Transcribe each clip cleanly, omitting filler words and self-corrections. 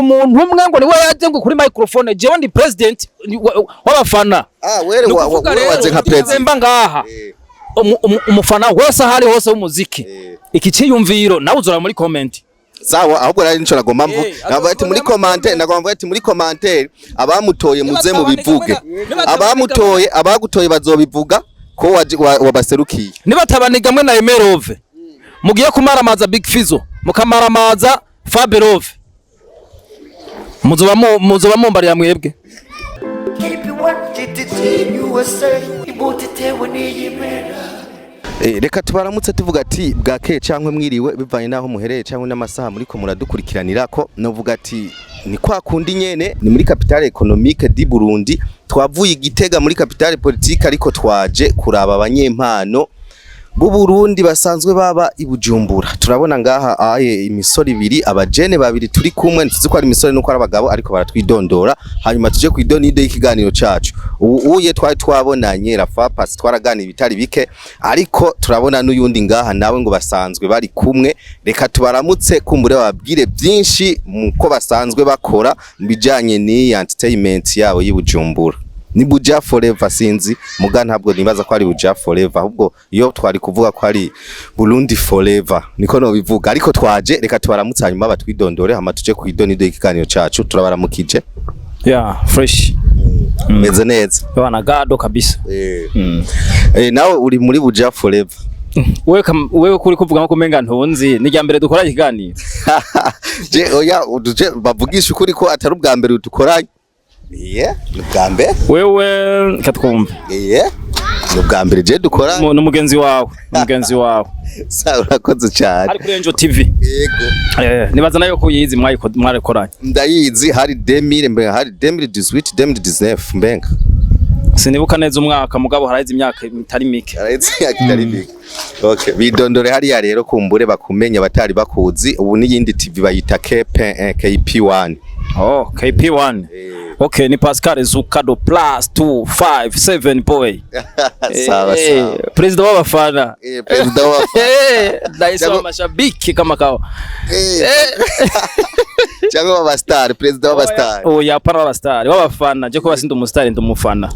umuntu umwe ngo niwe yaje ngo kuri microphone jewe ndi president w'abafana were waze nka president mba ngaha umufana wese ahari hose w'umuziki iki ciyumviro nawe uzora muri comment sawa ahubwo rari nico nagomba mvu nagomba ati muri commentaire abamutoye muze mu bivuge abagutoye bazobivuga ko wabaserukiye nibatabaniga mwe na Emerove mugiye kumaramaza Big Fizzo mukamaramaza Faberove muzoba mumbariya mwebwe reka tubaramutse tuvuga ati bwake cyangwa mwiriwe bivanye naho muhereye cyangwa n'amasaha muri ko muradukurikiranira ko novuga ati ni kwa kundi nyene ni muri capitale économique du Burundi twavuye Igitega muri capitale politique ariko twaje kuraba abanyempano bu Burundi basanzwe baba ibujumbura turabona ngaha imisori ibiri abajene babiri turi kumwe ntizi ko ari imisori nuko ari abagabo ariko baratwidondora hanyuma tuje kwidonide ikiganiro cacu uye twabonanye Rafapasi twaraganira bitari bike ariko turabona n'uyundi ngaha nawe ngo basanzwe bari kumwe reka tubaramutse kumbure babwire byinshi muko basanzwe bakora bijanye ni entertainment yabo yibujumbura ni Buja Forever sinzi muga ntabwo nibaza ko ari Buja Forever ahubwo iyo twari kuvuga ko ari Burundi Forever niko no bivuga ariko twaje reka tubaramutse hanyuma batwidondore hama tuje kwidonido ikiganiro cacu turabaramukije fresh meze neza bana gado kabisa nawe uri muri Buja Forever wewe kuri kuvuga ko menga ntunzi ni rya mbere dukora ikiganiro je oya uduje bavugisha ukuri ko atari ubwa mbere dukoranye nugambe wewe katwumva nugambe je dukora no mugenzi wawe sawa urakoze cyane ari kuri Angel TV yego nibaza nayo ko yizi mwarekoranye ndayizi hari 2000 mbenga hari 2018 2019 mbenga sinibuka neza umwaka mugabo harayize imyaka itari mike okay bidondore hari ya rero kumbure bakumenya batari bakuzi ubu n'iyindi TV bayita KP1 KP1 okay ni Pascal Zukado plus 257 boy sawa president w'abafana ndayisoma mashabiki kama kawa cyangwa w'abastar president w'abastar yapana w'abastar w'abafana je ko basinda umustar ndumufana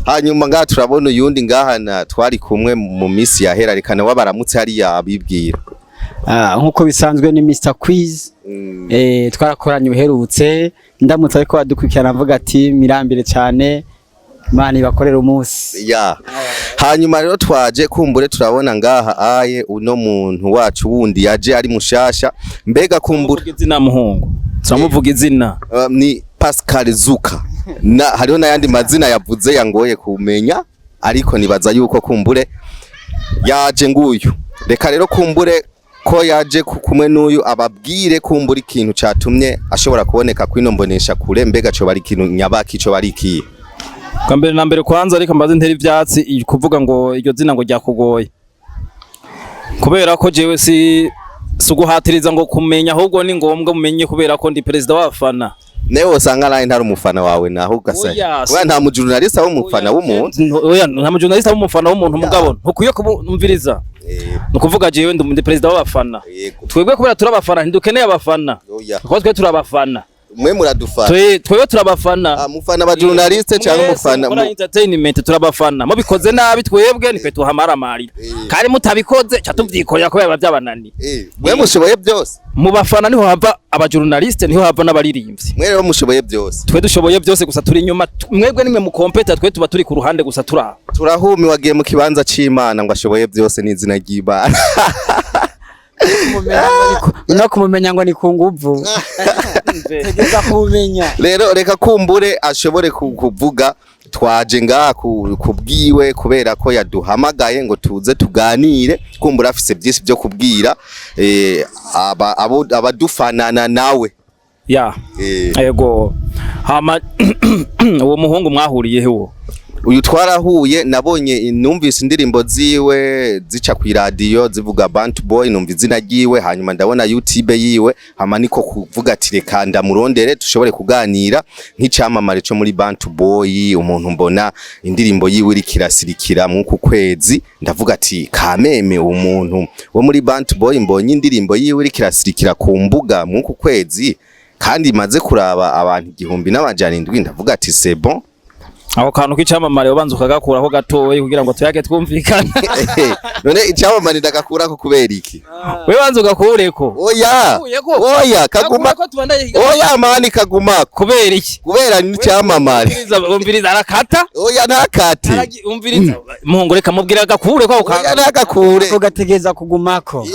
hanyuma ngaha turabona uyundi ngahana twari kumwe mu misi yahera rekana wabaramutse hari yabibwira nkuko bisanzwe ni Mr Quiz twarakoranye uherutse ndamutse ariko badukurikirana mvuga ati mirambire cyane mani bakorera umunsi hanyuma rero twaje kumbure turabona ngaha uno muntu wacu wundi yaje ari mushasha mbega kumbure izina muhungu turamuvuga izina ni Pascal Zuka hariho n'ayandi mazina yavuze yangoye kumenya ariko nibaza yuko kumbure yaje nguyu reka rero kumbure ko yaje kumwe n'uyu ababwire kumbura ikintu catumye ashobora kuboneka kwino mbonesha kure mbega cyo bari ikintu nyabaki cyo bari iki kambere na mbere kwanza ariko mbaze nteri ivyatsi kuvuga ngo iryo zina ngo ryakugoye kubera ko jewe suguhatiriza ngo kumenya ahubwo ni ngombwa mumenye kubera ko ndi president w'abafana newe usanga nawe ntari umufana wawe naho ugasanga oya nta mujurnalista w'umufana w'umuntu oya nta mujurnalista w'umufana w'umuntu mugabo ntukuye kumviriza nukuvuga jewe ndi president w'abafana twebwe kubera turabafana ntidukeneye abafana kuko twe turabafana mwe muradufana twebwe turabafana mufana ba journaliste cyangwa mufana mu entertainment turabafana mo bikoze nabi twebwe nitwe tuhamaramarira kandi mutabikoze cyatuvyikorera ko yaba byabanani mwe mushoboye byose mu bafana niho hava aba journaliste niho hava n'abaririmbyi mwe rero mushoboye byose twe dushoboye byose gusa turi inyuma mwebwe nimwe mu compete twe tuba turi ku ruhande gusa turahumi wagiye mu kibanza c'Imana ngo ashoboye byose n'izina ry'Imana no kumumenya ngo ni kunguvu tegeza kumenya rero reka kumbure ashobore kuvuga twaje ngaha kubwiwe kubera ko yaduhamagaye ngo tuze tuganire kumbura afise byinshi byo kubwira abadufanana nawe yego hama uwo muhungu mwahuriye hewo uyu twarahuye nabonye numvise indirimbo ziwe zica ku radio zivuga Bantu Boy numva izina ryiwe hanyuma ndabona YouTube yiwe hama niko kuvuga ati reka ndamurondere tushobore kuganira nk'icyamamare cyo muri Bantu Boy umuntu mbona indirimbo yiwe iri kirasirikira mu kwezi ndavuga ati kameme umuntu wo muri Bantu Boy mbonye indirimbo yiwe iri kirasirikira ku mbuga mu kwezi kandi maze kuraba abantu 1700 ndavuga ati c'est bon. aho kantu k'icamamare ubanza ukagakuraho gatoyi kugira ngo tuyage twumvikana. None icamamare ndagakurako kubera iki? We banza ugakureko. Oya kaguma. Oya mani kaguma kubera iki? Kubera ni icamamare. Umviriza arakata? Oya ntakate. Umviriza muhungu reka mubwira agakureko aho kantu. Oya ntakakure. Ugategeza kugumako.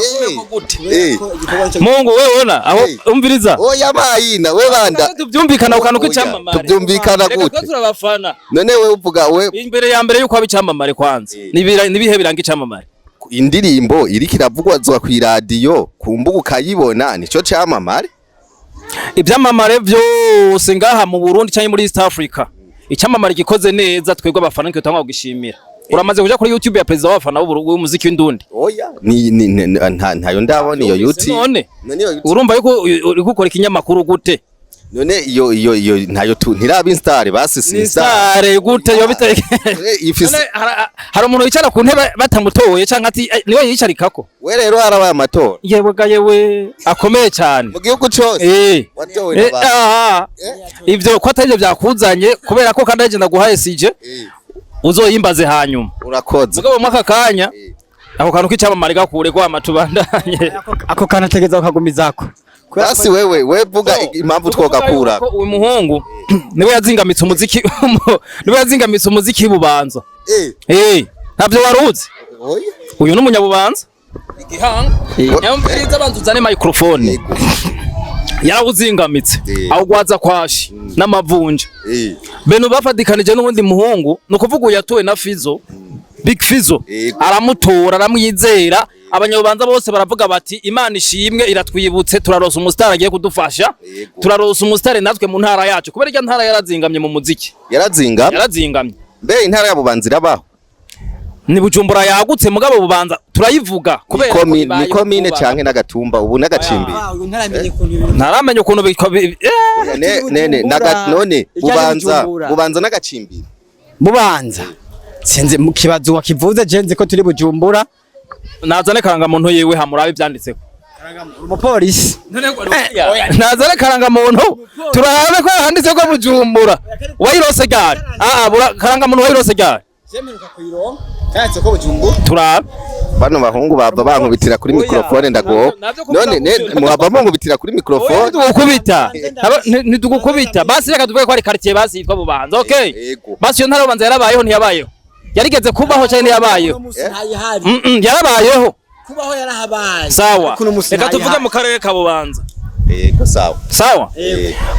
Muhungu we wona aho umviriza. Oya mayina we banda. Tubyumvikana kantu k'icamamare. Tubyumvikana gute? Reka turabafana. None we uvuga we imbere ya mbere yuko abicamamare kwanza nibihe biranga icamamare indirimbo iri kiravugwa ku radio ku mbuga ukayibona nico camamare ibyamamare byose ngaha mu Burundi cyangwa muri East Africa icamamare gikoze neza twebwe abafana niko tangwa kugishimira uramaze kuja kuri YouTube ya president w'abafana w'umuziki w'indundi oya ntayo ndabona iyo YouTube none urumva yuko uri gukora ikinyamakuru gute none iyo ntayo ntiraba instare basi instare gute yo biteke hari umuntu wicara ku ntebe batamutoye canka ati niwe yicarikako we rero harabaye amatora yewe akomeye cyane mu gihugu cyose watowe ivyo ko atari byakuzanye kubera ko kandi agenda guhaye CJ uzoyimbaze hanyuma urakoze mugabo mwaka kanya ako kantu k'icamamare gakure kwa matubandanye ako kana tegeza ukagumizako basi we vuga impamvu twogakura uyu muhungu niwe yazingamitse umuziki bubanza ntabyo waruzi uyu n'umunyabubanza igihanga nyamviriza banzuzane microphone yarawuzingamitse awugwaza kwashi n'amavunja beno bafadikanije n'ubundi muhungu nukuvuga yatowe na Fizo Big Fizo aramutora aramwizera abanyabubanza bose baravuga bati Imana ishimwe iratwibutse turarosa umustar agiye kudufasha turarosa umustar natwe mu ntara yacu kubera irya ntara yarazingamye mu muziki yarazingamye mbe intara ya Bubanza irabaho ni Bujumbura yagutse mugabo Bubanza turayivuga kubera ni komine canke n'agatumba ubu n'agacimbi ntaramenye ukuntu none Bubanza n'agacimbi Bubanza sinze mu kibazo wakivuze jenze ko turi Bujumbura nazane karanga muntu yewe hamurabe byanditseko umupolisi nazane karanga muntu turabe ko handitseko Bujumbura wayirose gari karanga muntu wayirose gari jemeruka kuyironka cyatse ko Bujumbura turabe bano bahungu baba bankubitira kuri microphone ndago none muhava bankubitira kuri microphone ntidugukubita basi reka tuvuge ko ari quartier basi yitwa Bubanza okay basi yo ntara Bubanza yarabayeho ntiyabayeho yarigeze kubaho cyane yabayeho yarabayeho kubaho yarahabaye sawa reka tuvuge mu karere ka Bubanza yego sawa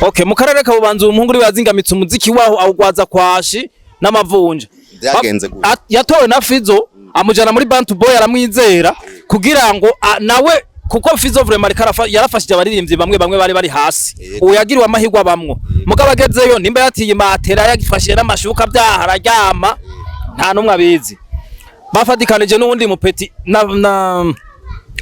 okay mu karere ka Bubanza umuhungu uri bazingamitse umuziki waho awugwaza kwashi n'amavunja byagenze gute yatowe na Fizo amujana muri Bantu Boy aramwizera kugira ngo nawe kuko Fizo vraiment yarafashije abaririmbyi bamwe bari bari hasi uyagiriwe amahirwe abamwo mugabo agezeyo nimba yatiye matera yagifashije n'amashuka byahararyama nta numwe abizi bafadikanije n'ubundi mupeti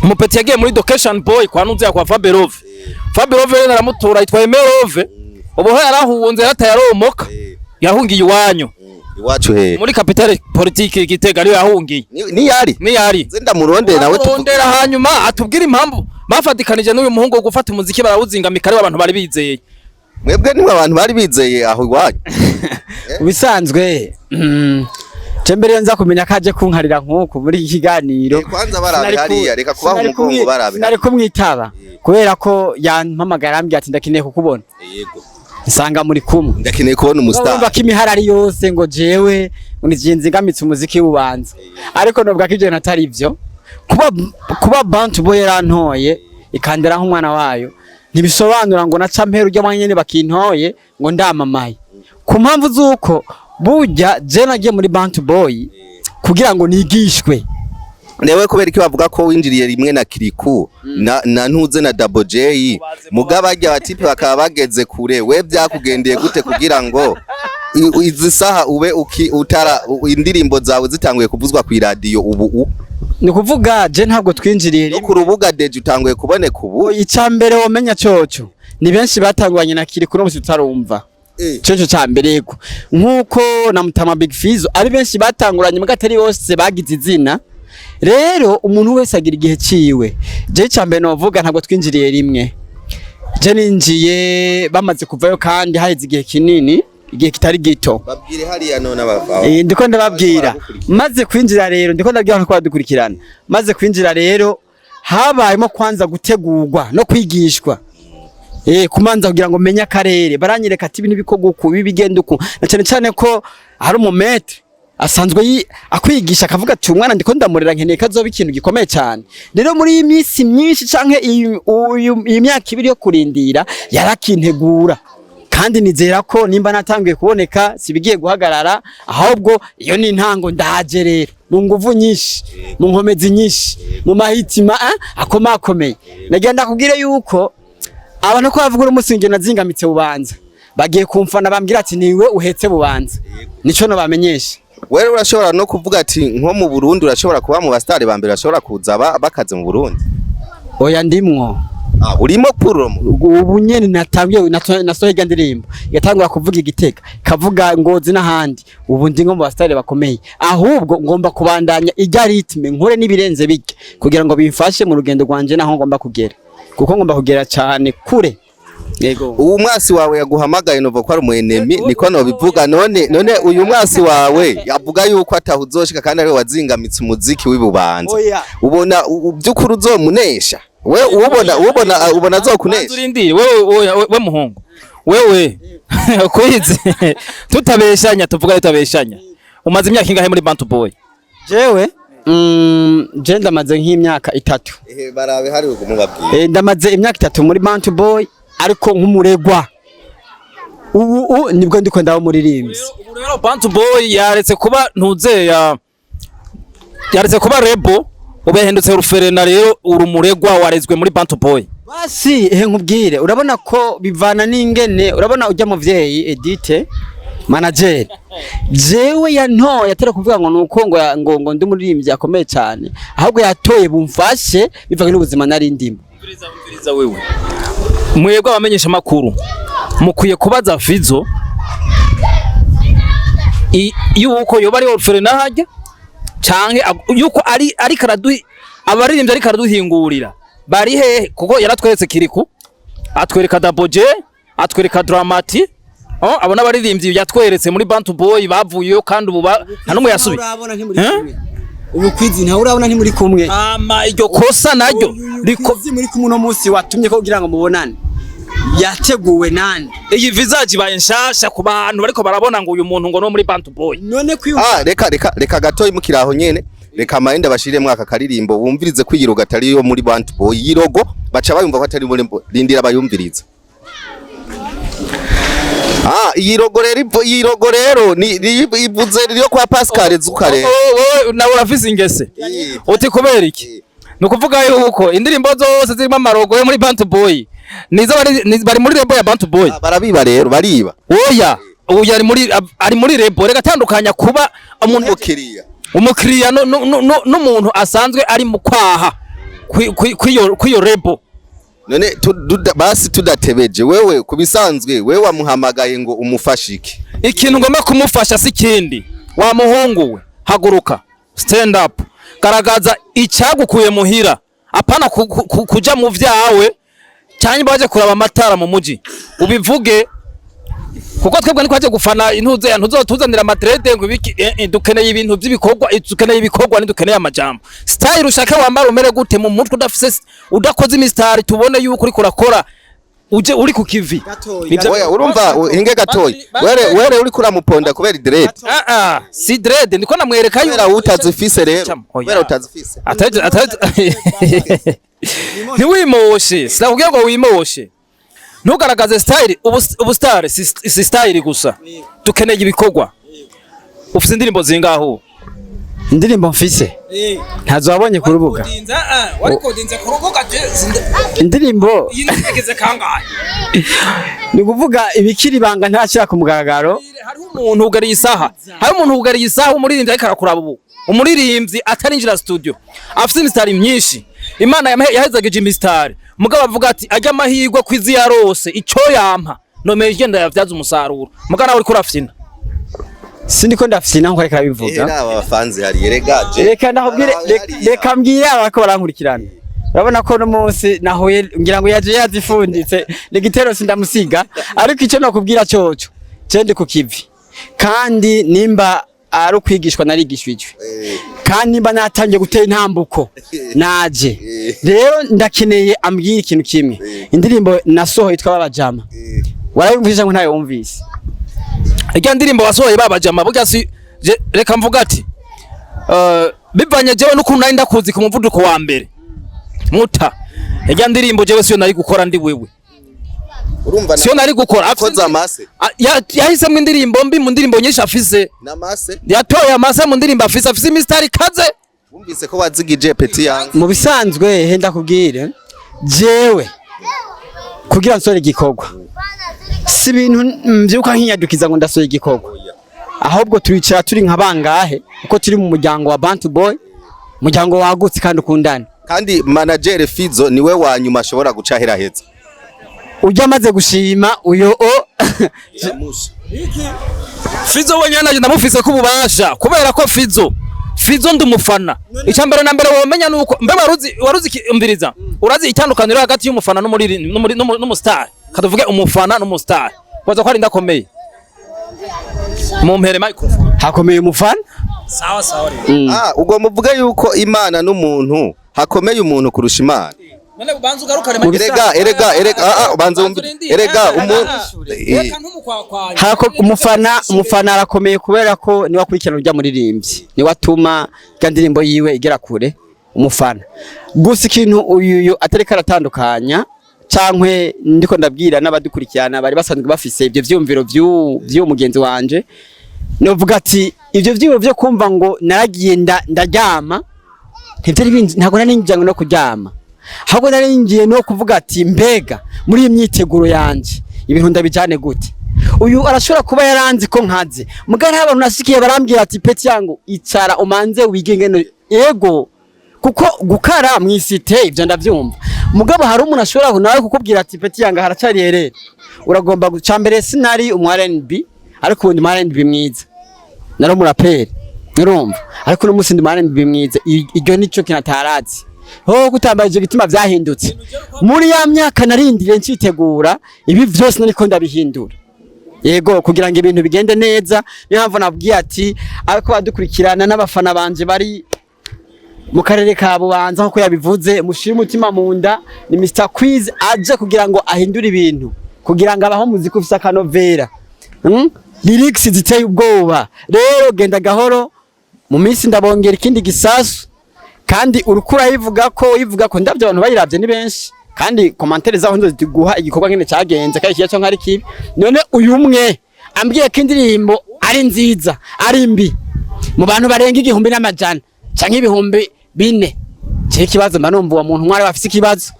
mupeti yagiye muri Location Boy kwa nunze kwa Faberove naramutora yitwaye Merove ubu ho yarahunze yatayaromoka yahungiye iwanyu iwacu he muri capitale politique Gitega ari yahungiye ni yari zenda muronde nawe tubondera hanyuma atubwira impamvu bafadikanije n'uyu muhungu gufata umuziki barawuzingamika ari abantu bari bizeye mwebwe nimwe abantu bari bizeye aho iwanyu bisanzwe Chembere nza kumenya kaje kunkarira nkuko muri iki kiganiro kwanza barabe hariya reka kubaho umugongo barabe nari kumwitaba kubera ko yampamagara ambye ati ndakeneye kukubona yego nsanga muri kumwe ndakeneye kubona umustar urumva ko imiharari yose ngo jewe unizingamitse umuziki w'Ubanza ariko nobwa ko ivyo natari ivyo kuba Bantu Boy yarantoye ikandera nk'umwana wayo ntibisobanura ngo naca mpera ujya mwanyene bakintoye ngo ndamamaye ku mpamvu zuko burya je nagiye muri Bantu Boy kugira ngo nigishwe newe kubera iki bavuga ko winjiriye rimwe na Kiriku na ntuze na Double J mugaba ajya batipe bakaba bageze kure we byakugendeye gute kugira ngo izi saha ube utara indirimbo zawe zitanguye kuvuzwa ku radio ubu ni kuvuga je ntabwo twinjiriye no ku rubuga deje utanguye kuboneka ubu icambere womenya coco ni benshi batangwanye na Kiriku no mutarumva Cyo cyambereko nkuko na Mutama Big Fizo ari benshi batanguranye mugatari bose bagize izina rero umuntu wese agira igihe ciwe je cyambere novuga ntabwo twinjiriye rimwe je ninjiye bamaze kuvayo kandi haheze igihe kinini, igihe kitari gito. babwire hariya none abava Ndiko ndababwira maze kwinjira rero, ndiko ndabwira ko badukurikirana. Maze kwinjira rero habayemo kwanza gutegurwa no kwigishwa, kumanza kugira ngo menye akarere. Baranyereka ati ibintu biko guku bibigenda uku, na cyane cyane ko hari umumetre asanzwe akwigisha akavuga ati umwana ndiko ndamurera nkeneye kazoba ikintu gikomeye cyane. Rero muri iyi minsi myinshi canke iyi myaka ibiri yo kurindira yarakintegura, kandi nizera ko nimba natangiye kuboneka sibigiye guhagarara, ahubwo iyo ni intango. Ndaje rero mu nguvu nyinshi, mu nkomezi nyinshi, mu mahitima akomakomeye. Nagenda kubwire yuko abantu ko bavuga umusingi nazingamitse Bubanza bagiye kumfana bambwira ati niwe uhetse Bubanza, nico no bamenyesha. wewe urashobora no kuvuga ati nko mu Burundi urashobora kuba mu bastari ba mbere bashobora kuza bakaze mu Burundi? Oya ndimwo. Urimo promo ubu nyene natangiye nasohega ndirimbo yatangura kuvuga Igitega, kavuga Ngozi n'ahandi. Ubu ndi ngo mu bastari bakomeye, ahubwo ngomba kubandanya ijya ritme nkore nibirenze bike kugira ngo bimfashe mu rugendo rwanje naho ngomba kugera, kuko ngomba kugera cyane kure. Yego, ubu mwasi wawe yaguhamagaye novo ko ari umuenemi, niko no bivuga. None uyu mwasi wawe yavuga yuko atahuzoshika kandi ari wazingamitse umuziki w'Ibubanza. Ubona byukuri uzomunesha? We ubona azokunesha? Urindire we muhungu wewe kwize tutabeshanya, tuvuga tutabeshanya. Umaze imyaka ingahe muri Bantu Boy? Jewe je ndamaze nk'imyaka 3. Barabe hari ukumubabwira. Ndamaze imyaka 3 muri Bantu Boy, ariko nk'umuregwa. Ubu nibwo ndiko ndaho muririmbyi. Ubu rero Bantu Boy yaretse kuba ntuzeya, yaretse kuba rebo, ubehindutse ruferena. Rero urumuregwa warezwe muri Bantu Boy. Basi nkubwire, urabona ko bivana n'ingene, urabona ujya mu vyeyi Edite manager jewe yantoye atera kuvuga ngo nuko ngo ndi muririmbyi akomeye cyane, ahubwo yatoye bumfashe bivanye n'ubuzima nari ndimo. Umviriza wewe mwebwe abamenyesha makuru mukwiye kubaza Fizo yuko yoba ari orphelin hajya canke yuko ari karaduhi abaririmbyi ari karaduhingurira bari hehe, kuko yaratweretse Kiriku, atwereka Daboje, atwereka Dramati. Abona abaririmbyi yatweretse muri Bantu Boy bavuyeyo kandi ubu nta numwe yasubi. Ubu kwizi nta urabona nti muri kumwe. Iryo kosa naryo rikozi muri kumwe no munsi watumye ko kugira ngo mubonane. Yateguwe nani? Iyi visage baye nshasha ku bantu bariko barabona ngo uyu muntu ngo no muri Bantu Boy. None reka gatoyi mukiraho nyene, reka maende bashire mwaka karirimbo bumvirize kwiyiroga atari yo muri Bantu Boy. Yirogo baca bayumva ko atari muri rindira bayumviriza. Yirogo rero ni ivuze ryo kwa Pascal Zukare. Wowe nawe urafise ingese. Uti kubera iki? Nukuvuga yuko indirimbo zose zirimo amarogo yo muri Bantu Boy nizo bari muri rebo ya Bantu Boy. Barabiba rero, bariba. Oya, uyu ari muri rebo. Reka tandukanya kuba umuntu umukiriya n'umuntu asanzwe ari mu kwaha kwiyo rebo. None basi tudatebeje, wewe kubisanzwe wewe wamuhamagaye ngo umufashike. Ikintu ngomba kumufasha si kindi. Wa muhungu we haguruka, stand up, garagaza icyagukuye muhira, apana kuja mu vyawe cyane baje kuraba amatara mu muji. Ubivuge kuko twebwe niko aje gufana intuze ya ntuzotuzanira amadrede ngo dukeneye ibintu by'ibikorwa, dukeneye ibikorwa ni dukeneye amajambo. Style ushaka wambara umere gute mu mutwe udafise udakoze imistari tubone yuko uri kurakora uje uri ku kivi. Oya urumva inge gatoyi were uri kuramuponda kubera dread. Si dread ndiko namwereka yuko utazifise rero. Wera utazifise. Ni wimoshe, sinakubwiye ngo wimoshe. Ntugaragaze style, ubu style si style gusa. Dukeneye ibikorwa. Ufite indirimbo zingaho? Indirimbo mfise ntazo wabonye ku rubuga. Warikodinze ku rubuga indirimbo yigeze kangahe? Ni kuvuga ibikiri banga ntashira ku mugaragaro. Hari umuntu ugariye isaha. Hari umuntu ugariye isaha umuririmbyi ariko arakuraba ubu. Umuririmbyi atarinjira studio. Afite imistari myinshi. Imana yahezageje imistari. Mugabo avuga ati ajya amahirwe kwizi yarose ico yampa nomeye igenda yavyaza umusaruro. Mugana uri kurafyina. Sindiko ndafyina nko reka bivuga. Aba bafanzi hari yeregaje. Reka ndahubwire reka mbwira abako barankurikirana. urabona ko no munsi nahuye ngira ngo yaje yazifunditse n'igitero sindamusiga ariko icyo nakubwira cyoco cende ku kivi kandi nimba ari ukwigishwa narigishwijwe kandi nimba natangiye gutera intambuko naje rero ndakeneye ambwira ikintu kimwe indirimbo nasohoye itwa babajama warayumvise ngo ntayo wumvise irya ndirimbo wasohoye babajama burya si reka mvuga ati bivanye jewe n'ukuntu nari ndakuzi ku muvuduko wa mbere muta irya ndirimbo jewe siyo nari gukora ndi wewe urumva siyo nari gukora akoze amase yahisemo indirimbo mbi mu ndirimbo nyinshi afise namase yatoye amase mu ndirimbo afise mistari kaze wumvise ko wazigije peti yangu mu bisanzwe henda kubwire jewe kugira nsore igikorwa si ibintu mbyuka nkinyadukiza ngo ndasoye igikorwa ahubwo turicara turi nka bangahe uko turi mu muryango wa Bantu Boy muryango wagutse kandi ukundana kandi manager Fizo niwe wa nyuma ashobora guca hera heza ujya amaze gushima uyo Fizo wenyana ndamufise ko ububasha kubera ko Fizo ndumufana icyambere na mbere womenya nuko mbe waruzi imbiriza urazi itandukaniro hagati y'umufana n'umustar kadavuge umufana n'umustar kwaza ko ari ndakomeye mu mpere microphone hakomeye umufana sawa ubwo muvuga yuko Imana n'umuntu hakomeye umuntu kurusha Imana none banza ugarukare erega banza erega umufana arakomeye kubera ko ni wakurikirana urya muririmbyi ni watuma indirimbo yiwe igera kure umufana gusa ikintu uyu atari karatandukanya cankwe ndiko ndabwira n'abadukurikirana bari basanzwe bafise ibyo vyumviro by'uwo mugenzi wanje novuga ati ibyo vyumviro byo kumva ngo naragiye ndaryama ntabwo nari njyango no kuryama ahubwo nari ngiye no kuvuga ati mbega muri iyi myiteguro yanje ibintu ndabijane gute uyu arashobora kuba yaranzi ko nkaze mugara abantu nasikiye barambwira ati peti yangu icara umanze wigenge yego kuko gukara mwisite ivyo ndavyumva mugabo hari umuntu ashobora nawe kukubwira ati peti yanga haracari herere uragomba gucambere sinari umu R&B ariko undi mu R&B mwiza naro muraperi urumva ariko no musindi mu R&B mwiza iryo nico kinatarazi ho gutambaje gituma vyahindutse muri ya myaka narindire ncitegura ibi vyose nariko ndabihindura yego kugira ngo ibintu bigende neza niyo mpamvu nabwiye ati ariko badukurikirana n'abafana banje bari mu karere ka Bubanza nko yabivuze mushira umutima mu nda ni Mr Quiz aje kugira ngo ahindure ibintu kugira ngo abaho muziki ufisa kanovera lyrics ziteye ubwoba rero genda gahoro mu minsi ndabongera ikindi gisasu kandi urukura yivuga ko ndavyo abantu bayiravye ni benshi kandi commentaire zaho ndo ziguha igikorwa ngene cyagenze kandi kiyacho nkari kibi none uyu umwe ambwiye ko indirimbo ari nziza ari mbi mu bantu barenga 1,000 canke 4,000 cye kibazo manumva uwo muntu mwari bafise ikibazo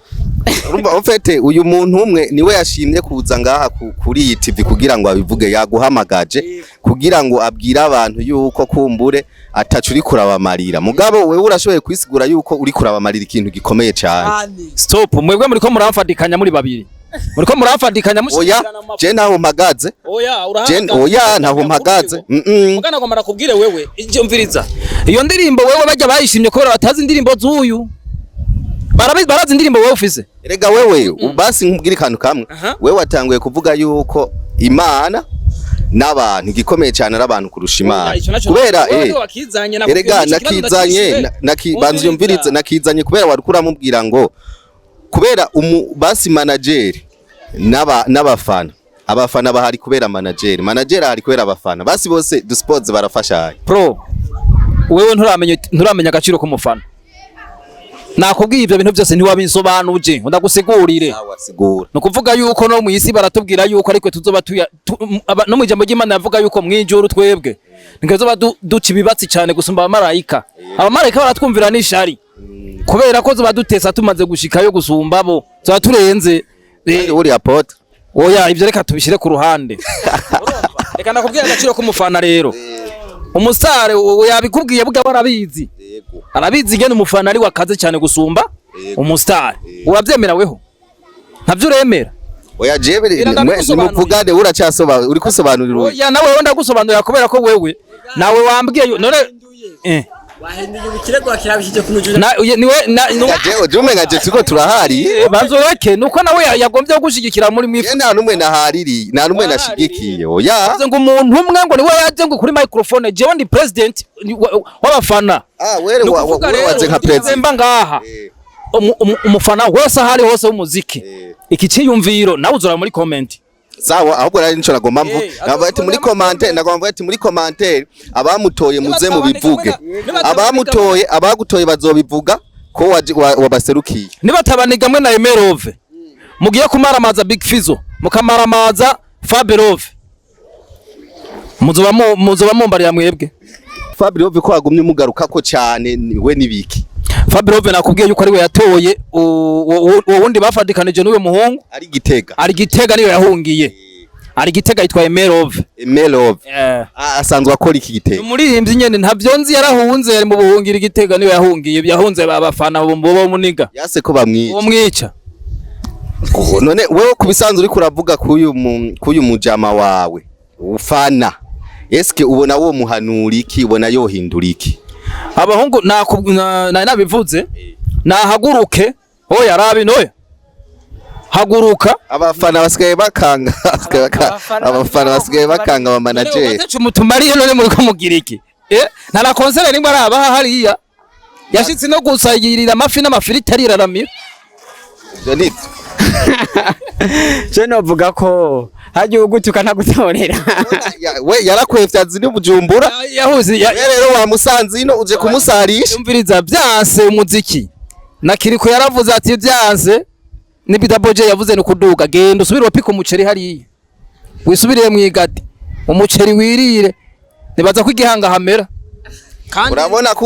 urumva ufete uyu muntu umwe niwe yashimye kuza ngaha kuri iyi TV kugira ngo abivuge yaguhamagaje kugira ngo abwire abantu yuko kumbure atacu uri kurabamarira mugabo wewe urashoboye kwisigura yuko uri kurabamarira ikintu gikomeye cyane stop mwebwe muri ko muramfadikanya muri babiri muri ko muramfadikanya mushikirana je naho mpagaze oya ntaho mpagaze mugana ko marakubwire wewe ijyo mviriza iyo ndirimbo wewe bajya bayishimye ko batazi indirimbo z'uyu barazi indirimbo wewe ufise erega wewe basi nkubwire kantu kamwe wewe watanguye kuvuga yuko Imana n'abantu gikomeye cyane arabantu kurusha Imana kubera erega nakizanye banzu yumvirize nakizanye kubera warukura mubwira ngo kubera basi manager n'abafana abafana bahari kubera manager ahari kubera abafana basi bose du sports barafashanya pro wewe nturamenya agaciro k'umufana nakubwiye ibyo bintu byose ntiwabinsobanuje ndagusigurire no kuvuga yuko no mu isi baratubwira yuko ariko tuzoba no mu ijambo ry'Imana yavuga yuko mwijuru twebwe ngezoba duca ibibatsi cyane gusumba abamarayika baratwumvira n'ishari kubera ko zoba dutesa tumaze gushikayo gusumba bo zoba turenze uri apotre oya ibyo reka tubishire ku ruhande reka nakubwiye agaciro k'umufana rero umusare yabikubwiye buga barabizi arabizi ngene umufana ari wakaze cyane gusumba umustar urabyemeraweho ntavyo uremera oya jebere nimuvugane uracyasoba uri kusobanurira oya nawe wenda gusobanurira kubera ko wewe nawe wambwiye none bahinduye ikirego kirabishije kumujura Jewe jume ngaje tuko turahari bazoreke nuko nawe yagombye gushigikira muri mwifu nta numwe nahariri nta numwe nashigikiye oya ngo umuntu umwe ngo niwe yaje ngo kuri microphone jewe ndi president w'abafana were waje nka president mba ngaha umufana wese ahari hose w'umuziki iki ciyumviro nawe uzora muri comment sawa ahubwo nari nico nagomba mvuga nagomba ati muri commentaire nagomba ati muri commentaire abamutoye muze mu bivuge abamutoye abagutoye bazobivuga ko wabaserukiye nibatabaniga mwe na Emerove mugiye kumaramaza Big Fizzo mukamaramaza Faberove muzoba mumbariya mwebwe Faberove ko agumye mugaruka ko cyane we nibiki Faberove nakubwiye yuko ari we yatoye wundi bafadikanije n'uwe muhungu ari Gitega niyo yahungiye ari Gitega yitwa Emerove asanzwe akora iki Gitega umuririmbyi nyene ntavyo nzi yarahunze ari mu buhungira Gitega niyo yahungiye yahunze babafana bo muniga yase ko bamwica none wewe kubisanzwe uri kuravuga kuyu mujama wawe ufana eske ubona wo muhanura iki ubona yohindura iki abahungu nabivuze nahaguruke oya rabi noya haguruka abafana basigaye bakanga abafana basigaye bakanga ba manager wazacu mutumariye none muri ko mugira iki nta concert rimwe arabaha hariya yashitse no gusayirira amafi n'amafiriti ariraramira Janit je novuga ko haje ugutuka ntagutorera we yarakwefya azini Bujumbura yahuze rero wa Musanze ino uje kumusarisha umviriza byanse umuziki nakiriko yaravuze ati byanse nibidaboje yavuze ni kuduga genda usubire wapika umuceri hariya wisubirire mwigati umuceri wirire nibaza ko igihanga hamera urabona ko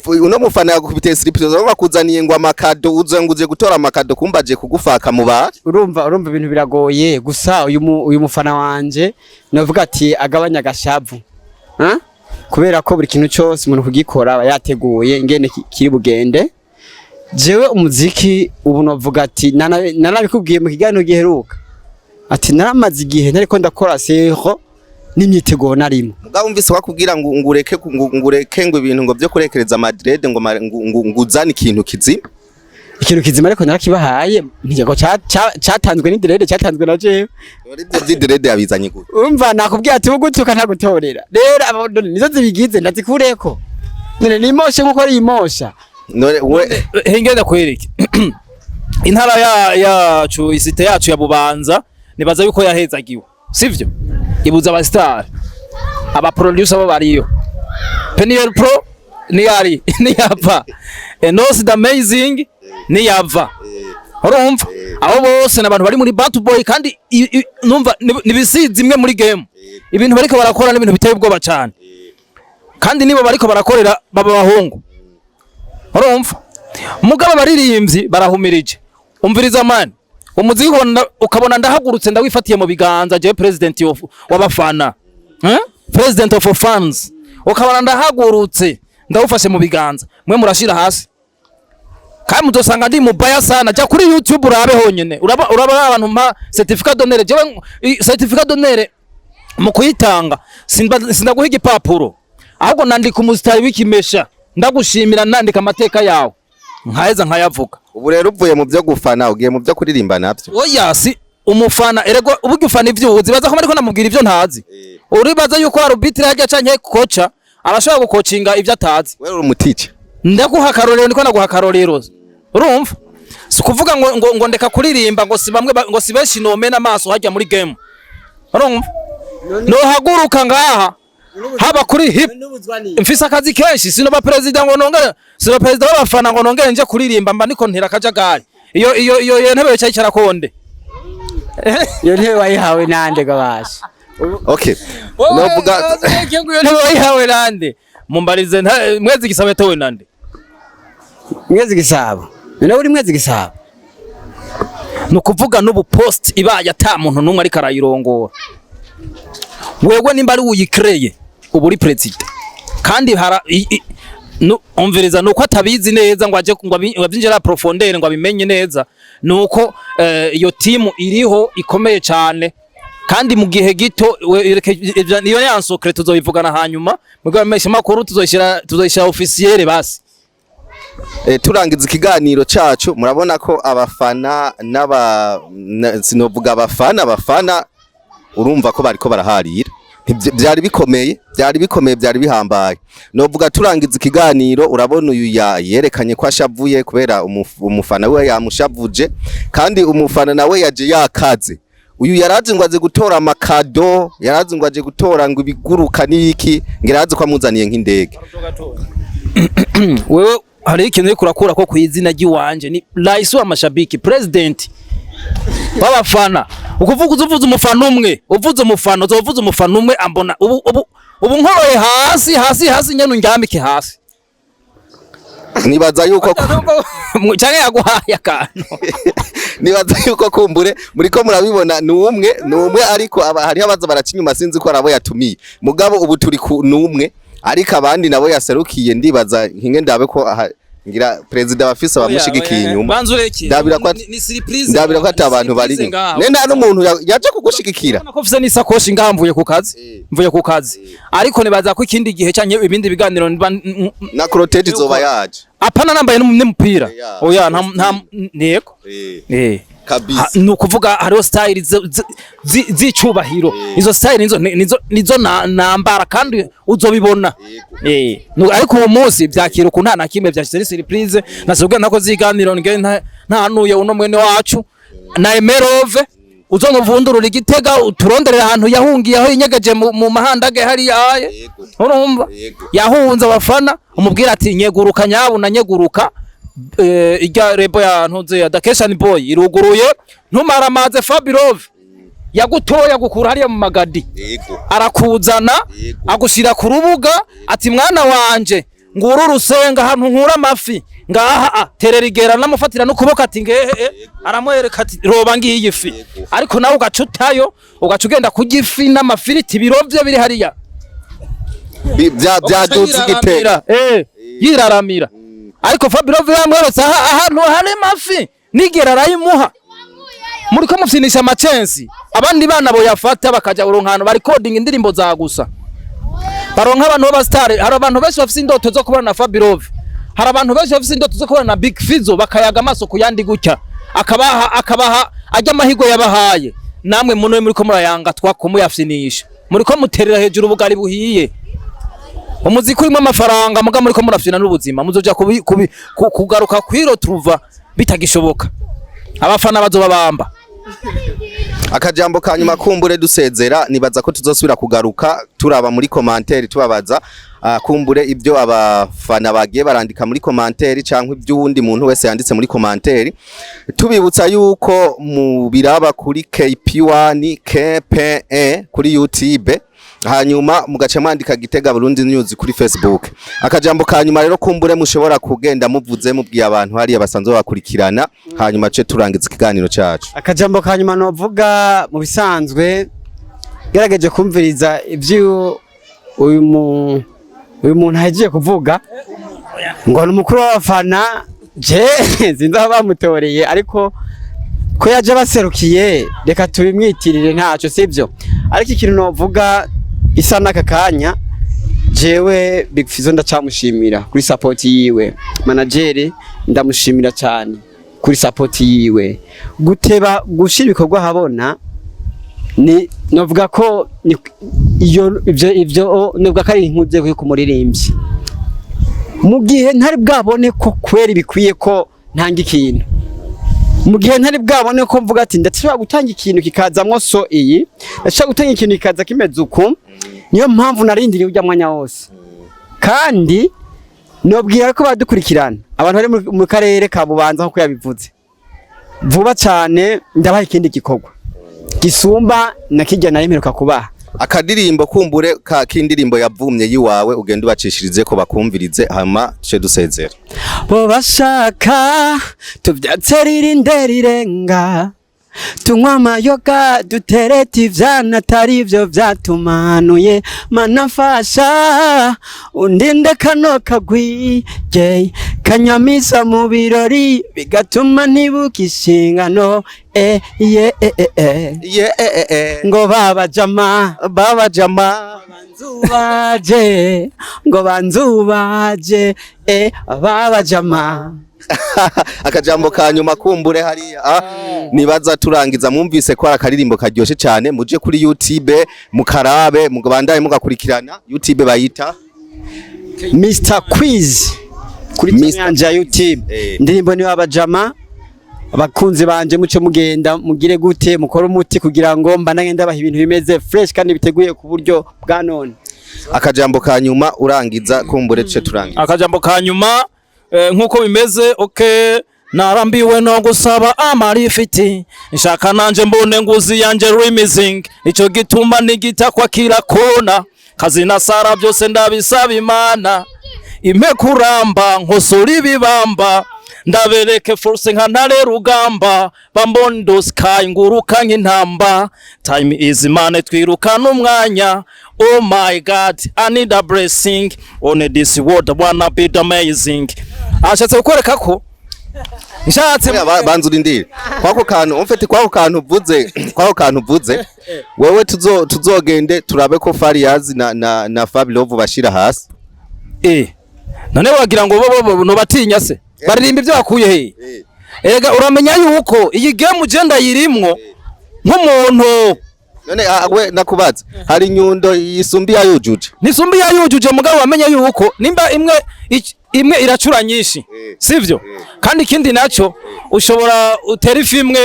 uno mufana yakubite slippers bakuzaniye ngo amakado uzenguje gutora amakado kumbaje kugufaka mu bari urumva ibintu biragoye gusa uyu mufana wanje navuga ati agabanya gashavu kubera ko buri kintu cyose umuntu kugikora aba yateguye ingene kiri bugende jewe umuziki ubu navuga ati nanabikubwiye mu kiganiro giheruka ati naramaze igihe ntariko ndakora seho n'imyiteguro narimo mugabo umvise wakubwira ngo ngureke ngo ibintu ngo byo kurekereza Madrid ngo nguzane ikintu kizima ariko narakibahaye ntigego cyatanzwe ni Direde cyatanzwe na jewe Direde yabizanye gute umva nakubwiye ati ugutuka ntagutorera rero nizo zibigize ndazikureko none nimoshe nkuko ari imosha none we hengenda kwereke intara yacu isite yacu ya Bubanza nibaza yuko yahezagiwe sivyo ibuza aba star aba producer bo bariyo Peniel Pro ni yava Enos the Amazing ni yava urumva abo bose nabantu bari muri Bad Boy kandi numva nibisizi imwe muri game ibintu bariko barakora n'ibintu biteye ubwoba cyane kandi nibo bariko barakorera baba bahungu urumva mugabo baririmbyi barahumirije umviriza man umuziki ukabona ndahagurutse ndawifatiye mu biganza je president w'abafana president of fans ukabona ndahagurutse ndawufashe mu biganza mwe murashira hasi kandi mutosanga ndi mubaya sana ja kuri YouTube urabe honyene uraba abantu mpa certificat d'honneur je certificat d'honneur mu kuyitanga sindaguha igipapuro ahubwo nandika umustari w'ikimesha ndagushimira nandika amateka yawe nkaheza nkayavuga ubu rero uvuye mu byo gufana ugiye mu byo kuririmba navyo oya si umufana erego ubugi ufana ivyuzi baza ko mariko namubwira ivyo ntazi uribaza yuko arbitre hajya canke kocha arashobora gukocinga ivyo atazi wewe uri umutice ndaguha karorero niko naguha karorero urumva si kuvuga ngo ndeka kuririmba ngo si bamwe ngo si benshi nomena amaso hajya muri game urumva no haguruka ngaha haba kuri hip mfise akazi kenshi sino ba president ngo nongere sino president w'abafana ngo nongere nje kuririmba mba niko ntera kajagari iyo ntebe cyayicara konde iyo ntebe wayihawe nande gabashi okay novuga iyo ntebe wayihawe nande mumbarize mwezi gisabo yatowe nande mwezi gisabo none uri mwezi gisabo nukuvuga n'ubu post ibaye ata muntu numwe ari karayirongora wewe nimba ari uyikreye ubu uri president kandi umviriza nuko atabizi neza ngo aje ngo abyinjira profondeur ngo abimenye neza nuko iyo team iriho ikomeye cyane kandi mu gihe gito niyo ya secret tuzobivugana hanyuma mugabo mesha makuru tuzoshira officiel basi. Turangiza ikiganiro cacu murabona ko abafana sinovuga abafana urumva ko bariko baraharira byari bikomeye byari bihambaye. Novuga turangiza ikiganiro urabona uyu yerekanye ko ashavuye kubera umufana we yamushavuje kandi umufana nawe yaje yakaze. Uyu yarazi ngo aze gutora amakado, yarazi ngo aje gutora ngo ibiguruka niki, ngirazi ko amuzaniye nk'indege. Wewe hari ikintu kurakura ko kwizina giwanje ni rais wa mashabiki president babafana ukuvuga uvuze umufana umwe uvuze umufana umwe ambona ubu nkoroye hasi nyene njyamike hasi nibaza yuko cyane yaguhaye akantu nibaza yuko kumbure muriko murabibona numwe ariko hari abaza baracinyuma sinzi ko arabo yatumiye mugabo ubu turi ku numwe ariko abandi nabo yaserukiye ndibaza nkinge ndabe ko ngira president bafise bamushigikiye inyuma ndabira ko atabantu bari nenda n'umuntu yaje kugushigikira ko ufise n'isakoshi ngamvuye ku kazi ariko nibaza ko ikindi gihe cyanye ibindi biganiro na protege zoba yaje apana nambaye n'umupira oya nta nteko kabisa nukuvuga hariho style zicubahiro izo style nizo nambara kandi uzobibona ariko uwo munsi byakira ku ntana kimwe byashyize surprise nasubwe nako ziganiro nge ntanuye uno mwene wacu na Emerove uzomuvundurura igitega uturonderera ahantu yahungiye aho inyegeje mu mahandage hari yaye urumva yahunze abafana umubwira ati nyeguruka nyabu na nyeguruka irya rebo ya ntuze ya Dakeshan Boy iruguruye ntumara amaze Fabirove yagutoya gukura hariya mu magadi arakuzana agushira ku rubuga ati mwana wanje nguru rusenga ahantu nkura amafi ngaha terera igera namufatira no kuboko ati ngehe aramwereka ati roba ngiyi ifi ariko nawe ugacutayo ugacugenda kugifi n'amafiriti birovye biri hariya byaduze igitera yiraramira ariko Fabirove yamweretse ahantu hari mafi nigera arayimuha muri ko mufyinisha amacensi abandi bana bo yafata bakaja urunkano bari coding indirimbo za gusa baronka abantu b'abastar hari abantu benshi bafite indoto zo kubana na Fabirove hari abantu benshi bafite indoto zo kubana na Big Fizzo bakayaga amaso kuyandi gutya akabaha ajya amahigo yabahaye namwe muno muri ko murayanga twakomuyafyinisha muri ko muterera hejuru ubugari buhiye umuziki urimo amafaranga muga muri ko murafyina n'ubuzima muzoja kugaruka kwiro truva bitagishoboka abafana bazoba bamba akajambo kanyuma kumbure dusezera nibaza ko tuzosubira kugaruka turaba muri commentaire tubabaza kumbure ibyo abafana bagiye barandika muri commentaire cyangwa iby'uwundi muntu wese yanditse muri commentaire tubibutsa yuko mu biraba kuri KP1 KPE kuri YouTube hanyuma mugace mwandika Gitega Burundi News kuri Facebook. Akajambo kanyuma rero kumbure mushobora kugenda muvuze mubwiye abantu hariya basanzwe bakurikirana hanyuma ce turangiza ikiganiro cyacu. Akajambo kanyuma novuga mu bisanzwe gerageje kumviriza ivyo uyu muntu hagiye kuvuga ngo n'umukuru w'abafana je zinza bamutoreye ariko ko yaje baserukiye reka tubimwitirire ntaco sivyo ariko ikintu novuga isa n'akakanya jewe Big Fizzo ndacamushimira kuri support yiwe manager ndamushimira cyane kuri support yiwe guteba gushira ibikorwa habona ni novuga ko ivyo novuga ko ari inkuze ku muririmbyi mu gihe ntari bwabone ko kwera bikwiye ko ntanga ikintu mu gihe ntari bwabone ko mvuga ati ndashobora gutanga ikintu kikazamwo so iyi ndashobora gutanga ikintu kikaza kimeze uko niyo mpamvu narindiriye ujya mwanya wose kandi nobwira ko badukurikirana abantu bari mu karere ka Bubanza nko yabivuze vuba cyane ndabaha ikindi gikorwa gisumba nakijya naremeruka kubaha akadirimbo kumbure ka kindirimbo yavumye yiwawe ugenda ubacishirize ko bakumvirize hama ce dusezera bo bashaka tuvyatserira inderirenga tunywa amayoga dutereta ivyana atari vyo vyatumanuye manafasha undinde kano kagwi kanyamisa mu birori bigatuma ntibuka inshingano ngo babajama banzubaje ngo banzubaje babajama. Akajambo ka nyuma kumbure hariya nibaza turangiza mwumvise ko akaririmbo karyoshe cyane muje kuri YouTube mukarabe mubandaye mugakurikirana YouTube bayita Mr Quiz kuri channel ya YouTube indirimbo ni babajama. Abakunzi banje muce mugenda mugire gute mukora umuti kugira ngo mbanange ndabaha ibintu bimeze fresh kandi biteguye ku buryo bwa none. Akajambo ka nyuma urangiza kumbure tuce turangiza. Akajambo ka nyuma nkuko bimeze okay, narambiwe no gusaba amarifiti nshaka nanje mbone nguzi yanje remixing ico gituma nigita kwa kila kona kazi na sara byose ndabisaba Imana impe kuramba nkosora ibibamba ndabereke force nka ntare rugamba bambondo sky nguruka nk'intamba time is money twirukana umwanya. Oh my God, I need a blessing on this world, wanna be amazing. Ashatse gukoreka ko nshatse banzurindire kwako kantu umfete kwako kantu vuze wewe tuzogende turabe ko Fariyazi na Fabilove bashira hasi none wagira ngo bo no batinya se baririmba ibyo bakuye he ega uramenya yuko iyi game je ndayirimwo nk'umuntu. None we nakubaza hari nyundo yisumbiya yujuje nisumbiya yujuje mugabo wamenye yuko nimba imwe iracura nyinshi sivyo kandi ikindi naco ushobora utera ifimwe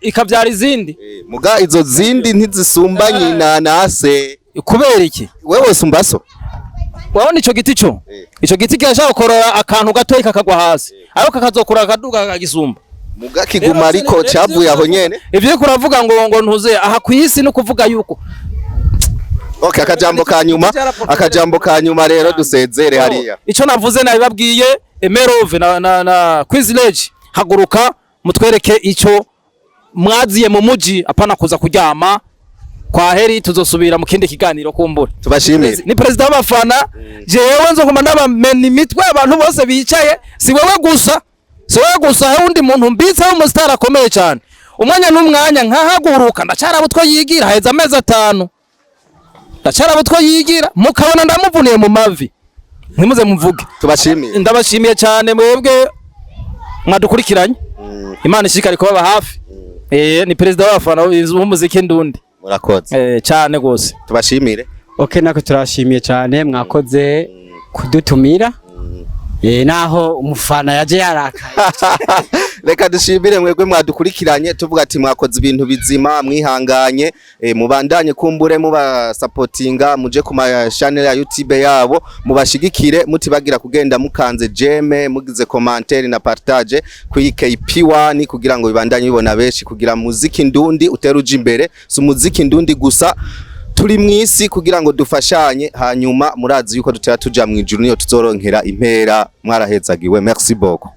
ikavyara izindi muga izo zindi ntizisumbanye nanase kubera iki wewe sumbaso wabona ico giti cyo ico giti kirashaka korora akantu gato kakagwa hasi ariko kakazokura akaduga kagisumba muga kiguma ariko cyavuye aho nyene ivyo kuravuga ngo ntuze aha kwisi no kuvuga yuko okay. Akajambo ka nyuma rero dusezere hariya ico navuze nabibabwiye Emerove na Quizledge haguruka mutwereke ico mwaziye mu muji apana kuza kuryama kwa heri tuzosubira mu kindi kiganiro kumbura tubashimire. Ni president w'abafana jewe nzokoma n'abameni mitwe abantu bose bicaye si wewe gusa undi muntu mbitsa w'umustar akomeye cyane umwanya n'umwanya nkahaguruka ndacara butwo yigira heza amezi 5 ndacara butwo yigira mukabona ndamuvuniye mu mavi ntimuze muvuge. Tubashimiye ndabashimiye cyane mwebwe mwadukurikiranye Imana ishikari kubaba hafi ni president w'abafana w'umuziki ndundi murakoze cyane gose tubashimire. Okay, nako turashimiye cyane mwakoze kudutumira naho umufana yaje yarakaye. Reka dushimire mwebwe mwadukurikiranye tuvuga ati mwakoze ibintu bizima mwihanganye mubandanye kumbure muba supportinga muje ku channel ya YouTube yabo mubashigikire mutibagira kugenda mukanze jeme mugize commentaire na partage ku KP1 kugira ngo bibandanye bibona beshi kugira muziki ndundi uteruje imbere so muziki ndundi gusa turi mwisi kugira ngo dufashanye hanyuma murazi yuko tutaya tuja mu ijuru niyo tuzoronkera impera mwarahezagiwe. Merci beaucoup.